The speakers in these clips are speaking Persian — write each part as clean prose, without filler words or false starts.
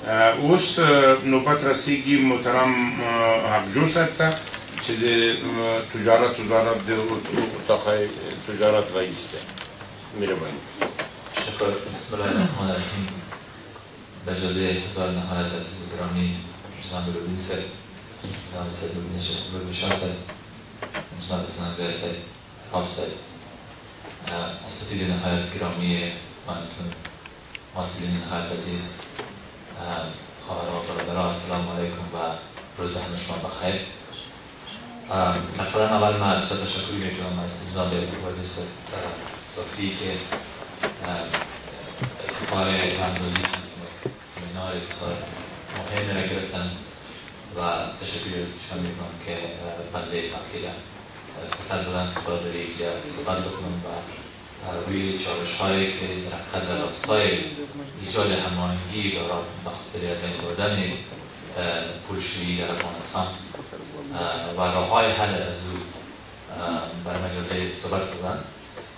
اوس نوبت رسیدگی محترم حقجو سکتا چه تجارت وزارت اتاق تجارت رئیس ده میره باید. شکر. بسم الله الرحمن الرحیم. به اجازه حضار نهایت عزیز گرامی جناب رودین سر، جناب سید رودین شیخ بشار سر، جناب اسماعیل رئیس سر، حافظ سر، اساتید نهایت گرامی مانتون، محصلین نهایت عزیز، خواهران و برادران، السلام علیکم و روز همه شما بخیر. مثلا اول من بسیار تشکری میکنم از جناب رئیس صافی که اتفاق راهنمایی سمینار بسیار مهمی را گرفتن و تشکر ازشان میکنم که بنده تاخیر پسر بودن که باید اینجا صحبت بکنم و روی چالش‌هایی که در راستای ایجاد هماهنگی و بخاطر از بین بردن پولشویی در افغانستان و راه‌های حل از او بر مجال صحبت بودن.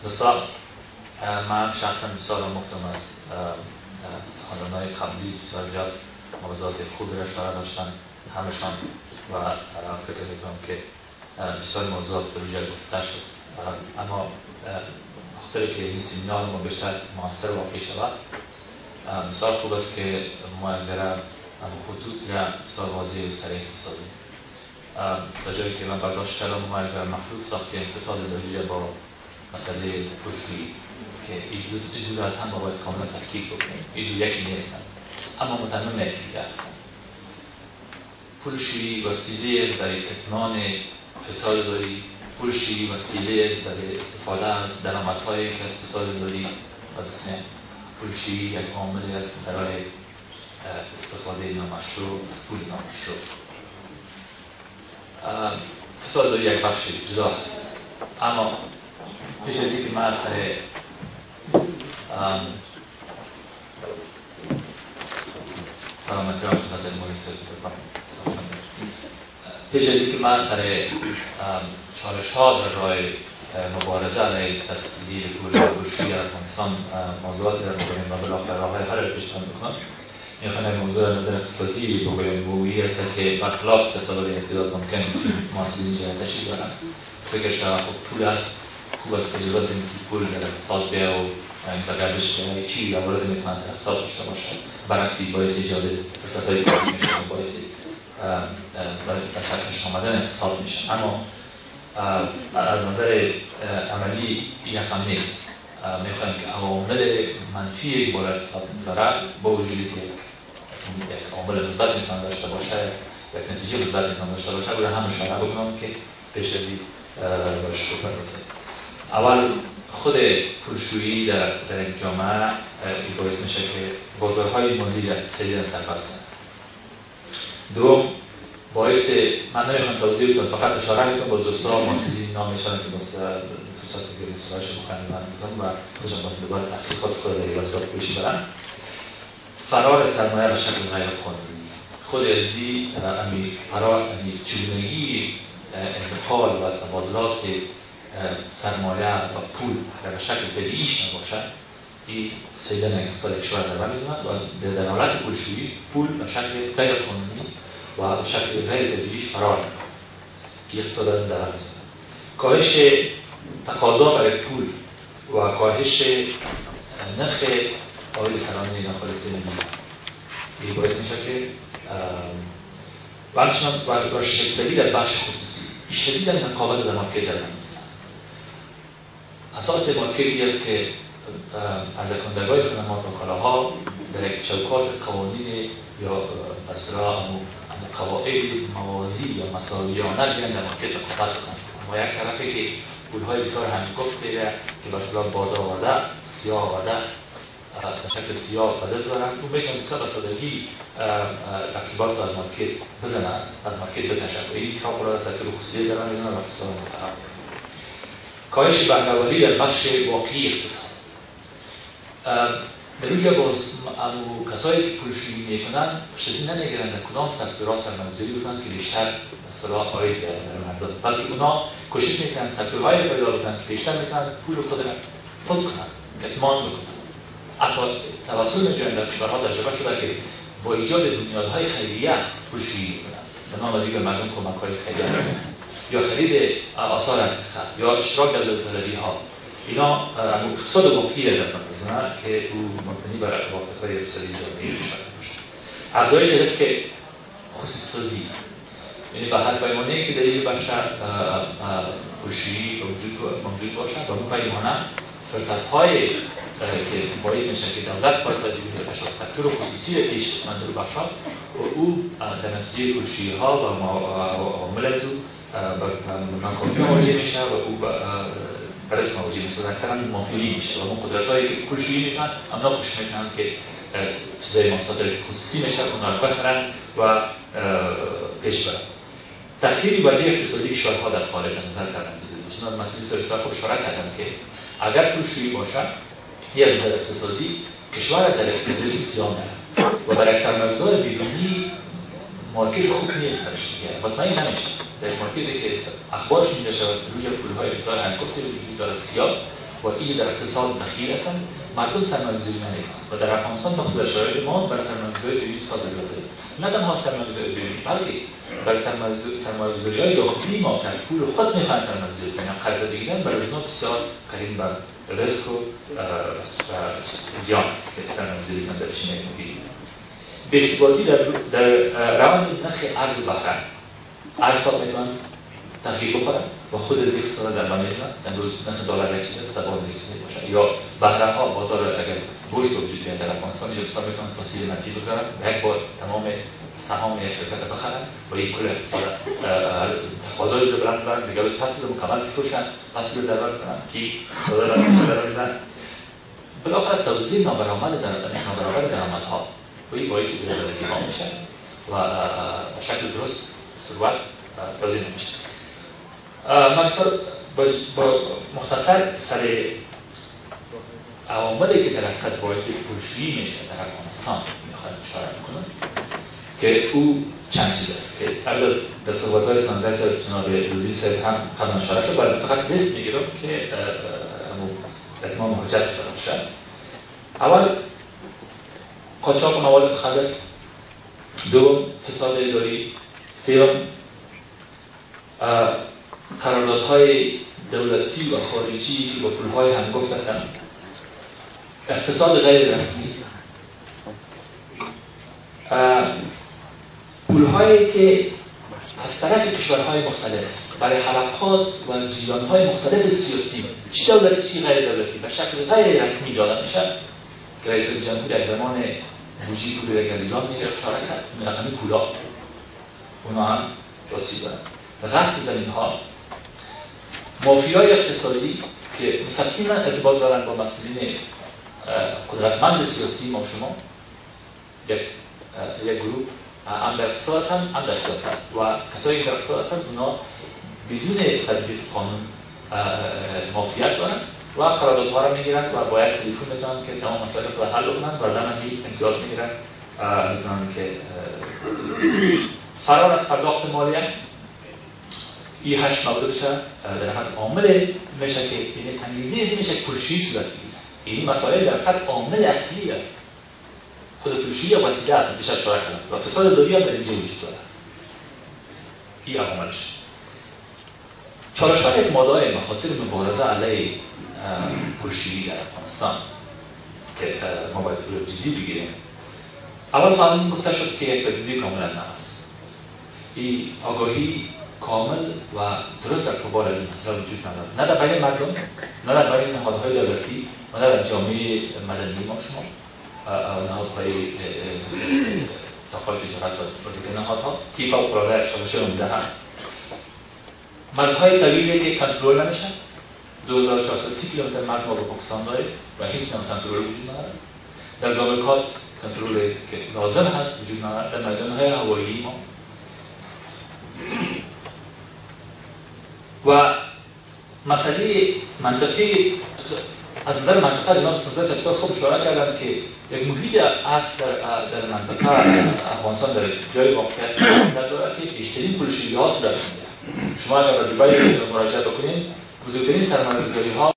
دوستان، من شخصا بسیار آموختم از سخنران‌های قبلی، بسیار زیاد موضوعات خوبی را اشاره داشتن همشان و فکر می‌کنم که بسیار موضوعات روی گفته شد، اما خاطر که این سمینار ما بیشتر موثر واقع شود بسیار خوب است که ما ذره خطوط را بسیار واضح و صریح بسازیم. تا جایی که من برداشت کردم ما ذره مخلوط ساختیم فساد داخلی با مسئله پولشویی که این دو از هم باید کاملا تفکیک بکنیم. این دو یکی نیستند اما متنوع یکی دیگر هستند. پولشویی وسیله است برای کتمان فساد داری، پولشویی وسیله است برای استفاده از درآمدهایی که از فساد داری و پولشویی یک عاملی است برای استفاده نامشروع از پول نامشروع. فساد داری یک بخش جدا هست، اما پیش از اینکه من از سلامتی را خدمت پیش از اینکه من از چالش‌ها در راه مبارزه علیه تبدیل پولشویی در افغانستان موضوعاتی را می‌گوییم و بالاخره راه‌های حل را پیشنهاد می‌کنم. می‌خوایم موضوع نظر اقتصادی بگوییم و این است که برخلاف تصور اعتداد ممکن محصلین جهتشی دارند. فکرش پول است، خوب است که جزات این پول در اقتصاد بیا و این گردش کنه چی عوارض میتونه از اقتصاد داشته باشد، برعکس باعث ایجاد فرصت‌های کاری میشه و باعث به چرخش آمدن اقتصاد میشه. اما از نظر عملی این هم نیست. میخوایم که عوامل منفی که بالا اقتصاد میذاره با وجودی که یک عامل مثبت میتونه داشته باشه، یک نتیجه مثبت میتونه داشته باشه، برای هم اشاره بکنم که پیش از این باش بپردازیم. اول خود پولشویی در یک جامعه این باعث میشه که بازارهای مالی جدیداً سرپرست کنند. دوم، باعث من نمیخوام توضیح بدم، فقط اشاره میکنم با دوستان محصلین نامشان که فساد دیگه سراغش بکنن و خودشان با دوباره تحقیقات خود در وسایل پولشویی برن. فرار سرمایه به شکل غیر قانونی، خود ازی فرار چگونگی انتقال و تبادلات سرمایه و پول در شکل طبیعیش نباشه، این سیدن اقتصاد کشور ضربه میزند و در حالت پولشویی پول به شکل غیر قانونی و به شکل غیر طبیعیش فرار میکنه که اقتصاد ضربه میزند. کاهش تقاضا برای پول و کاهش نرخ عاید سرانه ناخالص ملی این باعث میشه که و شکستگی در بخش خصوصی شدیداً رقابت در مارکت ضربه میزند. اساس مارکتی است که عرضه‌کنندگان خدمات و کالاها در یک چوکات قوانین یا به اصطلاح قواعد موازی یا مساویانه بیان در مارکت رقابت کنند. اما یک طرفی که پولهای بسیار هنگفت دیده که به اصطلاح بادا آورده، سیاه آورده، به شکل سیاه و دست دارند، اون بگم بسیار بسادگی رقیبات رو از مارکت بزنند، از مارکت بکشند و این فوق‌العاده از سکتور خصوصی ضرر میزنند و اقتصاد متحرک. کاهش بهره‌وری در بخش واقعی اقتصاد. در اینجا باز کسایی که پولشویی میکنن چیزی نمیگیرند در کدام سکتورها سرمایه‌گذاری بکنند که بیشتر اصطلاح عاید بیارند در مردم، بلکه اونا کوشش میکنند سکتورهای پیدا بکنند که بیشتر میتونند پول خود را خود کنند، کتمان بکنند. حتی توسط مجموعه در کشورها تجربه شده که با ایجاد بنیادهای خیریه پولشویی میکنن، به نام از اینکه مردم کمک‌های خیریه میکنن یا خرید آثار عتیقه یا اشتراک در دولت‌طلبی‌ها. اینا اقتصاد واقعی ازت می‌پذیرن که او مبتنی بر رفاهیت‌های اقتصادی جامعه باشه. افزایش ریسک خصوصی‌سازی، یعنی به هر پیمانه‌ای که در این بخش پولشویی موجود باشد و اون پیمانه فرصت‌های که باعث میشه که دولت باید به سکتور خصوصی پیش من رو بخشد و او در نتیجه پولشویی‌ها و عوامل از او به مکانی مواجه میشه و او به رسم مواجه میشه و اکثرا مافیایی میشه و اون قدرت‌هایی که پولشویی میکنن امنا کوشش میکنن که چیزای مصادر خصوصی میشه اونها رو بخرن و پیش برن. تخدیر وجه اقتصادی کشورها در خارج از نظر سرمایه‌گذاری. چون مسئول سیاست خوب اشاره کردن که اگر پولشویی باشد یک نظر اقتصادی کشور در اقتصادی سیاه میره و برای سرمایه‌گذار بیرونی مارکت خوب نیست برش میگه مطمئن نمیشه. در مارکتی که اخبارش میده شود روی پول‌های بسیار هنگفتی وجود داره سیاه و اینجا در اقتصاد دخیل هستن مردم سرمایه‌گذاری نمیکنن و در افغانستان مخصوص در شرایط ما بر سرمایه‌گذاری بیرونی سازنده شده. نه تنها سرمایه‌گذاری بیرونی بلکه بر سرمایه‌گذاری‌های داخلی ما که از پول خود میخوان سرمایه‌گذاری کنن قرض بگیرن بر اونا بسیار قریب بر ریسک و زیان است که سرمایه‌گذاری کنن در چین ملی. بی‌ثباتی در روند نرخ ارز و بهره ارز ها میتونن تغییر بخورن و خود از یک سال در من میتونن امروز نرخ دلار یک چیز ثبات باشه یا بهره ها بازار اگر بورس وجود داره در افغانستان یک سال میتونن تاثیر منفی بگذارن و یک بار تمام سهام یک شرکت رو بخرن و یک کل اقتصاد تقاضای رو بلند ببرن دیگه روز پس رو مکمل بفروشن پس رو ضرر بزنن که صادر رو بزنن بالاخره توزیع نابرابر درآمدها و این باعث بی‌عدالتی ها میشه و به شکل درست ثروت توزیع نمیشه. من با مختصر سر عواملی که در حقیقت باعث پولشویی میشه در افغانستان میخوایم اشاره میکنم که او چند چیز است که قبل در صحبت‌های سنجت جناب لودی صاحب هم قبلا اشاره شد ولی فقط لیست میگیرم که اتمام حجت باشه. اول قاچاق مواد مخدر، دوم فساد اداری، سوم قراردادهای دولتی و خارجی که با پولهای هنگفت هستند، اقتصاد غیر رسمی، پولهایی که از طرف کشورهای مختلف برای حلقات و جریانهای مختلف سیاسی چی دولتی چی غیر دولتی به شکل غیر رسمی داده میشه که رئیس جمهور در زمان بوجی پول یک از ایران اشاره کرد رقمی پولا اونا هم جاسی دارن و غصب زمین ها مافیای اقتصادی که مستقیما ارتباط دارن با مسئولین قدرتمند سیاسی ما شما یک گروه هم در اقتصاد هستن هم در سیاست و کسایی که در اقتصاد هستن اونا بدون تطبیق قانون مافیت دارن و قراردادها رو میگیرن و باید تلفن بزنن که تمام مسائل رو حل کنن و زمانی امتیاز میگیرن میتونن که فرار از پرداخت مالیه این 8 موردش در حقیقت عامل میشه که این انگیزه ازی میشه که پولشویی صورت بگیره. این مسائل در حقیقت عامل اصلی است. خود پولشویی وسیله است میشه اشاره کردن و فساد اداری هم در اینجا وجود داره. این عاملش. چالش‌های یک مادار مخاطر مبارزه علیه پولشویی در افغانستان که ما باید رو جدی بگیریم. اول قانون گفته شد که یک پدیده کاملا ناقص. این آگاهی کامل و درست در قبال از این مسئله وجود ندارد. نه در بین مردم، نه در بین نهادهای دولتی، نه در جامعه مدنی ما شما نهادهای تقاضای تجارت و دیگر نهادها که فوق‌العاده چالش عمده هست. مرزهای طویلی که کنترل نمیشه 2430 کیلومتر مرز ما با پاکستان داره و هیچ نوع کنترل وجود نداره. در دامرکات کنترل که لازم هست وجود نداره. در میدانهای هوایی ما و مسئله منطقی از نظر منطقه جناب سنجت بسیار خوب اشاره کردن که یک محیط است در منطقه افغانستان در جای واقعیت داره که بیشترین پولشویی‌ها صورت می‌گیرد. شما اگر به دبی مراجعه بکنید بزرگترین سرمایه‌گذاری‌ها